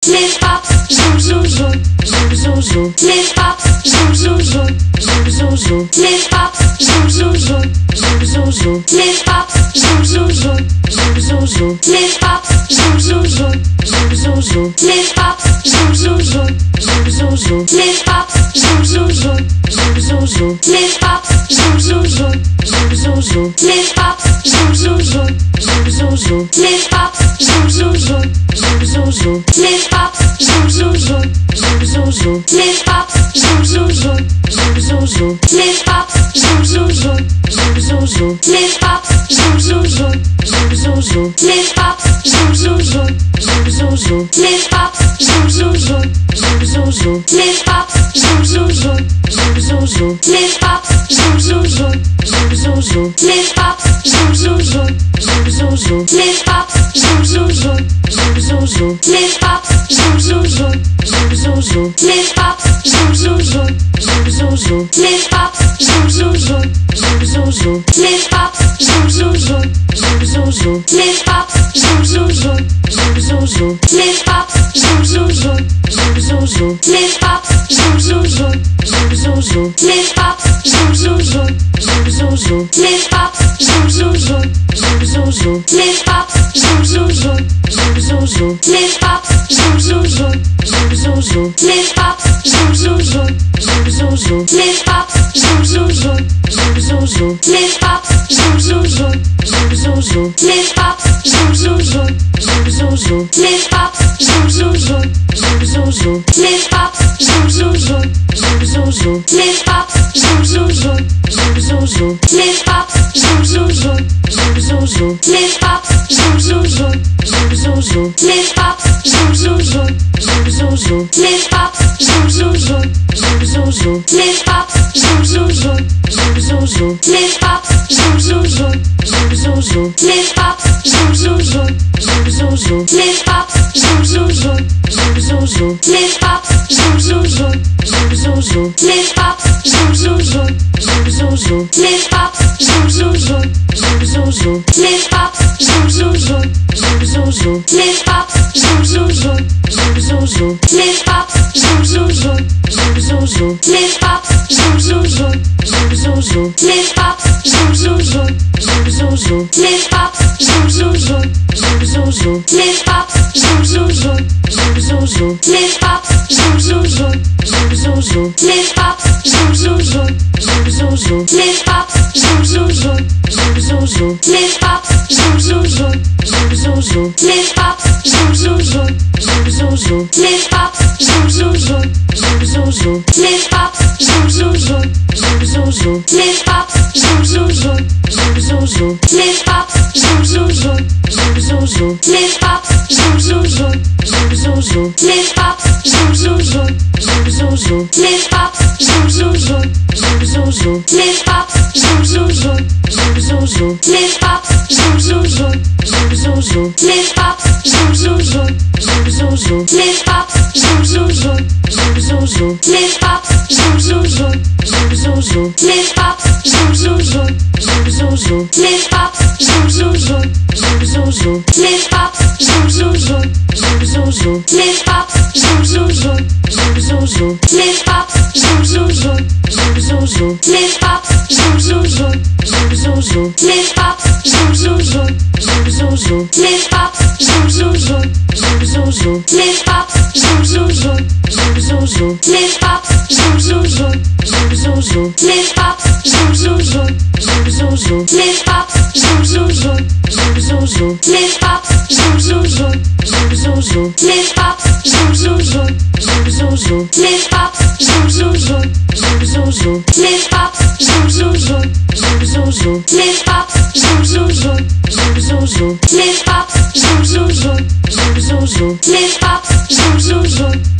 Mary Poppins, zoom, zoom, zoom, zoom, zoom, zoom. Mary Poppins, zoom, zoom, zoom, zoom, zoom, zoom. Mary Poppins, zoom, zoom, zoom, zoom, zoom, zoom. Mary Poppins, zoom, zoom, zoom, zoom, zoom, zoom. Mary Poppins, zoom, zoom, zoom, zoom, zoom, zoom. Mary Poppins, zoom, zoom, zoom, zoom, zoom, zoom. Mary Poppins, zoom, zoom, zoom, zoom, zoom, zoom. Mary Poppins, zoom, zoom, zoom, zoom, zoom, zoom. Mary Poppins, zoom, zoom, zoom, zoom, zoom, zoom. Mary Poppins, zoom, zoom, zoom, zoom, zoom, zoom. Mary Poppins, zoom, zoom, zoom, zoom, zoom, zoom. Mary Poppins, zoom, zoom, zoom, zoom, zoom, zoom. Mary Poppins, zoom, zoom, zoom, zoom, zoom, zoom. Mary Poppins, zoom, zoom, zoom, zoom, zoom, zoom. Mary Poppins, zoom, zoom, zoom, zoom, zoom, zoom. Mary Poppins, zoom, zoom, zoom, zoom, zoom, zoom. Mary Poppins, zoom, zoom, zoom, zoom, zoom, zoom. Mary Poppins, zoom, zoom, zoom, zoom, zoom, zoom. Mary Poppins, zoom, zoom, zoom, zoom, zoom, zoom. Mary Poppins, zoom, zoom, zoom, zoom, zoom, zoom. Mary Poppins, zoom, zoom, zoom, zoom, zoom, zoom. Mary Poppins, zoom, zoom, zoom, zoom, zoom, zoom. Mary Poppins, zoom, zoom, zoom, zoom, zoom, zoom. Mary Poppins, zoom, zoom, zoom, zoom, zoom, zoom. Mary Poppins, zoom, zoom, zoom, zoom, zoom, zoom. Mary Poppins, zoom, zoom, zoom, zoom, zoom, zoom. Mary Poppins, zoom, zoom, zoom, zoom, zoom, zoom. Mary Poppins, zoom, zoom, zoom, zoom, zoom, zoom. Mary Poppins, zoom, zoom, zoom, zoom, zoom, zoom. Mary Poppins, zoom, zoom, zoom, zoom, zoom, zoom. Mary Poppins, zoom, zoom, zoom, zoom, zoom, zoom. Mary Poppins, zoom, zoom, zoom, zoom, zoom, zoom. Mary Poppins, zoom, zoom, zoom, zoom, zoom, zoom. Mary Poppins, zoom, zoom, zoom, zoom, zoom, zoom. Mary Poppins, zoom, zoom, zoom, zoom, zoom, zoom. Mary Poppins, zoom, zoom, zoom, zoom, zoom, zoom. Mary Poppins, zoom, zoom, zoom, zoom, zoom, zoom. Mary Poppins, zoom, zoom, zoom, zoom, zoom, zoom. Mary Poppins, zoom, zoom, zoom, zoom, zoom, zoom. Mary Poppins, zoom, zoom, zoom, zoom, zoom, zoom. Mary Poppins, zoom, zoom, zoom, zoom, zoom, zoom. Mary Poppins, zoom, zoom, zoom, zoom, zoom, zoom. Mary Poppins, zoom, zoom, zoom, zoom, zoom, zoom. Mary Poppins, zoom, zoom, zoom, zoom, zoom, zoom. Mary Poppins, zoom, zoom, zoom, zoom, zoom, zoom. Mary Poppins, zoom, zoom, zoom, zoom, zoom, zoom. Mary Poppins, zoom, zoom, zoom, zoom, zoom, zoom. Mary Poppins, zoom, zoom, zoom, zoom, zoom, zoom. Mary Poppins, zoom, zoom, zoom, zoom, zoom, zoom. Mary Poppins, zoom, zoom, zoom, zoom, zoom, zoom. Mary Poppins, zoom, zoom, zoom, zoom, zoom, zoom. Mary Poppins, zoom, zoom, zoom, zoom, zoom, zoom. Mary Poppins, zoom, zoom, zoom, zoom, zoom, zoom. Mary Poppins, zoom, zoom, zoom, zoom, zoom, zoom. Mary Poppins, zoom, zoom, zoom, zoom, zoom, zoom. Mary Poppins, zoom, zoom, zoom, zoom, zoom, zoom. Mary Poppins, zoom, zoom, zoom, zoom, zoom, zoom. Mary Poppins, zoom, zoom, zoom, zoom, zoom, zoom. Mary Poppins, zoom, zoom, zoom, zoom, zoom, zoom. Mary Poppins, zoom, zoom, zoom, zoom, zoom, zoom. Mary Poppins, zoom, zoom, zoom, zoom, zoom, zoom. Mary Poppins, zoom, zoom, zoom, zoom, zoom, zoom. Mary Poppins, zoom, zoom, zoom, zoom, zoom, zoom. Mary Poppins, zoom, zoom, zoom, zoom, zoom, zoom. Mary Poppins, zoom, zoom, zoom, zoom, zoom, zoom. Mary Poppins, zoom, zoom, zoom, zoom, zoom, zoom. Mary Poppins, zoom, zoom, zoom, zoom, zoom, zoom. Mary Poppins, zoom, zoom, zoom, zoom, zoom, zoom. Mary Poppins, zoom, zoom, zoom, zoom, zoom, zoom. Mary Poppins, zoom, zoom, zoom, zoom, zoom, zoom. Mary Poppins, zoom, zoom, zoom, zoom, zoom, zoom. Mary Poppins, zoom, zoom, zoom, zoom, zoom, zoom. Mary Poppins, zoom, zoom, zoom, zoom, zoom, zoom. Mary Poppins, zoom, zoom, zoom, zoom, zoom, zoom. Mary Poppins, zoom, zoom, zoom, zoom, zoom, zoom. Mary Poppins, zoom, zoom, zoom, zoom, zoom, zoom. Mary Poppins, zoom, zoom, zoom, zoom, zoom, zoom. Mary Poppins, zoom, zoom, zoom, zoom, zoom, zoom. Mary Poppins, zoom, zoom, zoom, zoom, zoom, zoom. Mary Poppins, zoom, zoom, zoom, zoom, zoom, zoom. Mary Poppins, zoom, zoom, zoom, zoom, zoom, zoom. Mary Poppins, zoom, zoom, zoom, zoom, zoom, zoom. Mary Poppins, zoom, zoom, zoom, zoom, zoom, zoom. Mary Poppins, zoom, zoom, zoom, zoom, zoom, zoom. Mary Poppins, zoom, zoom, zoom, zoom, zoom, zoom. Mary Poppins, zoom, zoom, zoom, zoom, zoom, zoom. Mary Poppins, zoom, zoom, zoom, zoom, zoom, zoom. Mary Poppins, zoom, zoom, zoom, zoom, zoom, zoom. Mary Poppins, zoom, zoom, zoom, zoom, zoom, zoom. Mary Poppins, zoom, zoom, zoom, zoom, zoom, zoom. Mary Poppins, zoom, zoom, zoom, zoom, zoom, zoom. Mary Poppins, zoom, zoom, zoom, zoom, zoom, zoom. Mary Poppins, zoom, zoom, zoom, zoom, zoom, zoom. Mary Poppins, zoom, zoom, zoom, zoom, zoom, zoom. Mary Poppins, zoom, zoom, zoom, zoom, zoom, zoom. Mary Poppins, zoom, zoom, zoom, zoom, zoom, zoom. Mary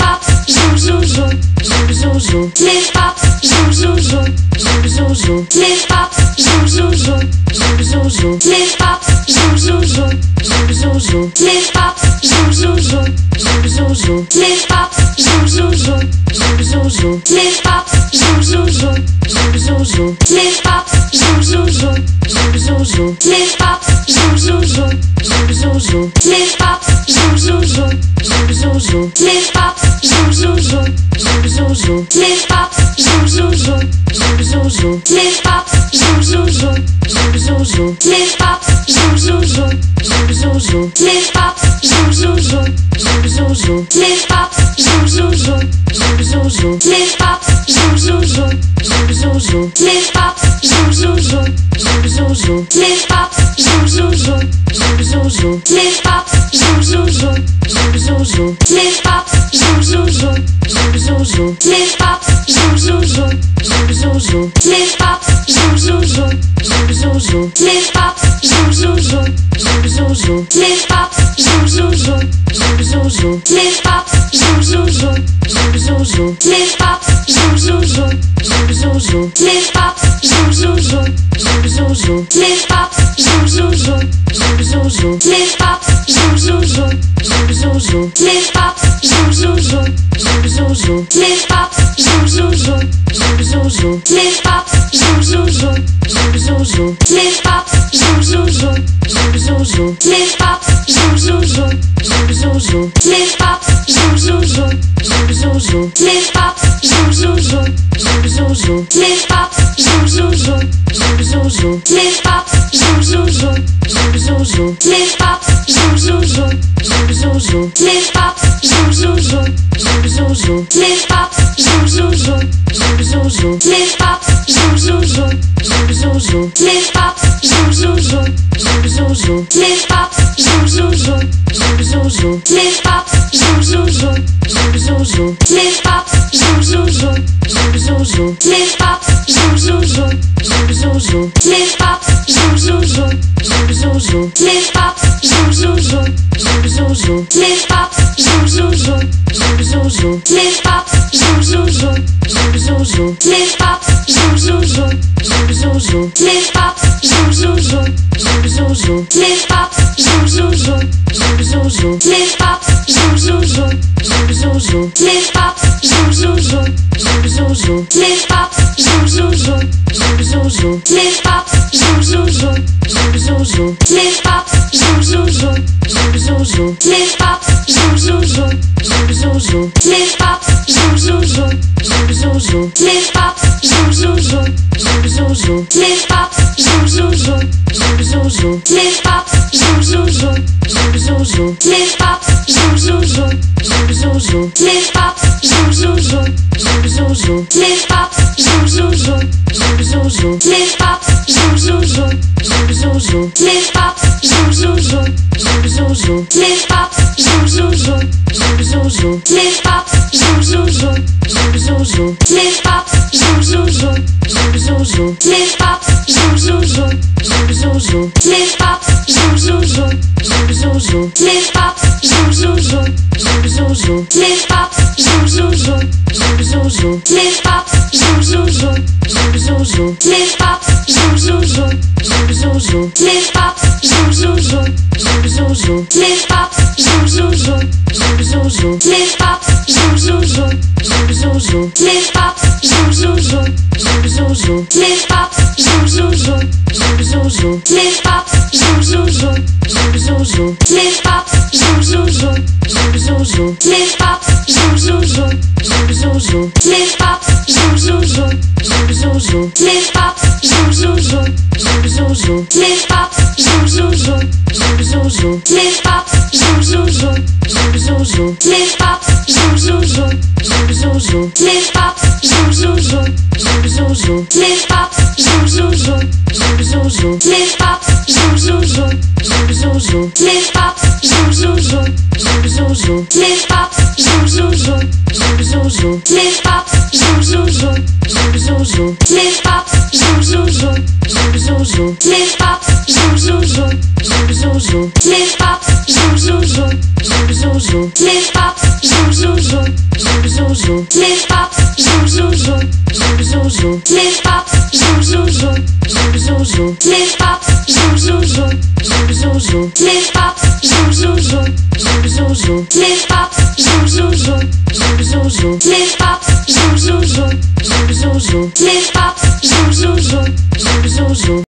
Poppins, zoom, zoom, zoom, zoom, zoom, zoom. Mary Poppins, zoom, zoom, zoom, zoom, zoom, zoom. Mary Poppins, zoom, zoom, zoom, zoom, zoom, zoom. Mary Poppins, zoom, zoom, zoom, zoom, zoom, zoom. Mary Poppins, zoom, zoom, zoom, zoom, zoom, zoom. Mary Poppins, zoom, zoom, zoom, Zoom. Miss Pops, zoom, zoom, zoom, zoom, zoom, zoom. Miss Pops, zoom, zoom, zoom, zoom, zoom, zoom. Miss Pops, zoom, zoom, zoom, zoom, zoom, zoom. Miss Pops, zoom, zoom, zoom, zoom, zoom, zoom. Miss Pops, zoom, zoom, zoom, zoom, zoom, zoom. Miss Pops, zoom, zoom, zoom, zoom, zoom, zoom. Miss Pops, zoom, zoom, zoom, zoom, zoom, zoom. Miss Pops, zoom, zoom, zoom, zoom, zoom, zoom. Miss Pops, zoom, zoom, zoom, zoom, zoom, zoom. Miss Pops, zoom, zoom, zoom, zoom, zoom, zoom. Miss Pops, zoom, zoom, zoom, zoom, zoom, zoom. Miss Pops, zoom, zoom, zoom, zoom, zoom, zoom. Miss Pops, zoom, zoom, zoom, zoom, zoom, zoom. Miss Pops, zoom, zoom, zoom, zoom, zoom, zoom. Miss Pops, zoom, zoom, zoom, zoom, zoom, zoom. Miss Pops, zoom, zoom, zoom, zoom, zoom, zoom. Miss Pops, zoom, zoom, zoom, zoom, zoom, zoom. Miss Pops, zoom, zoom, zoom, zoom, zoom, zoom. Miss Pops, zoom, zoom, zoom, zoom, zoom, zoom. Miss Pops, zoom, zoom, zoom, zoom, zoom, zoom. Miss Pops, zoom, zoom, zoom, zoom, zoom, zoom. Miss Pops, zoom, zoom, zoom, zoom, zoom, zoom. Miss Pops, zoom, zoom, zoom, zoom, zoom, zoom. Miss Pops, zoom, zoom, zoom, zoom, zoom, zoom. Miss Pops, zoom, zoom, zoom, zoom, zoom, zoom. Miss Pops, zoom, zoom, zoom, zoom, zoom, zoom. Miss Pops, zoom, zoom, zoom, zoom, zoom, zoom. Miss Pops, zoom, zoom, zoom, zoom, zoom, zoom. Miss Pops, zoom, zoom, zoom, zoom, zoom, zoom. Miss Pops, zoom, zoom, zoom, zoom, zoom, zoom. Miss Pops, zoom, zoom, zoom, zoom, zoom, zoom. Miss Pops, zoom, zoom, zoom, zoom, zoom, zoom. Miss Pops, zoom, zoom, zoom, zoom, zoom, zoom. Miss Pops, zoom, zoom, zoom, zoom, zoom, zoom. Miss Pops, zoom, zoom, zoom, zoom, zoom, zoom. Miss Pops, zoom, zoom, zoom, zoom, zoom, zoom. Miss Pops, zoom, zoom, zoom, zoom, zoom, zoom. Miss Pops, zoom, zoom, zoom, zoom, zoom, zoom. Miss Pops, zoom, zoom, zoom, zoom, zoom, zoom. Miss Pops, zoom, zoom, zoom, zoom, zoom, zoom. Miss Pops, zoom, zoom, zoom, zoom, zoom, zoom. Miss Pops, zoom, zoom, zoom, zoom, zoom, zoom. Miss Pops, zoom, zoom, zoom, zoom, zoom, zoom. Miss Pops, zoom, zoom, zoom, zoom, zoom, zoom. Miss Pops, zoom, zoom, zoom, zoom, zoom, zoom. Miss Pops, zoom, zoom, zoom, zoom, zoom, zoom. Miss Pops, zoom, zoom, zoom, zoom, zoom, zoom. Miss Pops, zoom, zoom, zoom, zoom, zoom, zoom. Miss Pops, zoom, zoom, zoom, zoom, zoom, zoom. Miss Pops, zoom, zoom, zoom, zoom, zoom, zoom. Miss Pops, zoom, zoom, zoom, zoom, zoom, zoom. Miss Pops, zoom, zoom, zoom, zoom, zoom, zoom. Miss Pops, zoom, zoom, zoom, zoom, zoom, zoom. Miss Pops, zoom, zoom, zoom, zoom, zoom, zoom. Miss Pops, zoom, zoom, zoom, zoom, zoom, zoom. Miss Pops, zoom, zoom, zoom, zoom, zoom, zoom. Miss Pops, zoom, zoom, zoom, zoom, zoom, zoom. Miss Pops, zoom, zoom, zoom, zoom, zoom, zoom. Miss Pops, zoom, zoom, zoom, zoom, zoom, zoom. Miss Pops, zoom, zoom, zoom, zoom, zoom, zoom. Miss Pops, zoom, zoom, zoom, zoom, zoom, zoom. Miss Pops, zoom, zoom, zoom, zoom, zoom, zoom. Miss Pops, zoom, zoom, zoom, zoom, zoom, zoom. Miss Pops, zoom, zoom, zoom, zoom, zoom, zoom. Miss Pops, zoom, zoom, zoom, zoom, zoom, zoom. Miss Pops, zoom, zoom, zoom, zoom, zoom, zoom. Miss Pops, zoom, zoom, zoom, zoom, zoom, zoom. Miss Pops, zoom, zoom, zoom, zoom, zoom, zoom. Miss Pops, zoom, zoom, zoom, zoom, zoom, zoom. Miss Pops, zoom, zoom, zoom, zoom, zoom, zoom. Miss Pops, zoom, zoom, zoom, zoom, zoom, zoom. Miss Pops, zoom, zoom, zoom, zoom, zoom, zoom. Miss Pops, zoom, zoom, zoom, zoom, zoom, zoom. Miss Pops, zoom, zoom, zoom, zoom, zoom, zoom. Miss Pops, zoom, zoom, zoom, zoom, zoom, zoom. Miss Pops, zoom, zoom, zoom, zoom, zoom, zoom. Miss Pops, zoom, zoom, zoom, zoom, zoom, zoom. Miss Pops, zoom, zoom, zoom, zoom, zoom, zoom. Miss Pops, zoom, zoom, zoom, zoom, zoom, zoom. Miss Pops, zoom, zoom, zoom, zoom, zoom, zoom. Miss Pops, zoom, zoom, zoom, zoom, zoom, zoom. Miss Pops, zoom, zoom, zoom, zoom, zoom, zoom. Miss Pops, zoom, zoom, zoom, zoom, zoom, zoom. Miss Pops, zoom, zoom, zoom, zoom, zoom, zoom. Miss Pops, zoom, zoom, zoom, zoom, zoom, zoom. Miss Pops, zoom, zoom, zoom, zoom, zoom, zoom. Miss Pops, zoom, zoom, zoom, zoom, zoom, zoom. Miss Pops, zoom, zoom, zoom, zoom, zoom, zoom. Miss Pops, zoom, zoom, zoom, zoom, zoom, zoom. Miss Pops, zoom, zoom, zoom, zoom, zoom, zoom. Miss Pops, zoom, zoom, zoom, zoom, zoom, zoom. Miss Pops, zoom, zoom, zoom, zoom, zoom, zoom. Miss Pops, zoom, zoom, zoom, zoom, zoom, zoom. Miss Pops, zoom, zoom, zoom, zoom, zoom, zoom. Miss Pops, zoom, zoom, zoom, zoom, zoom, zoom. Miss Pops, zoom, zoom, zoom, zoom, zoom, zoom. Miss Pops, zoom, zoom, zoom, zoom, zoom, zoom. Miss Pops, zoom, zoom, zoom, zoom, zoom, zoom. Miss Pops, zoom, zoom, zoom, zoom, zoom, zoom. Miss Pops, zoom, zoom, zoom, zoom, zoom, zoom. Miss Pops, zoom, zoom, zoom, zoom, zoom, zoom.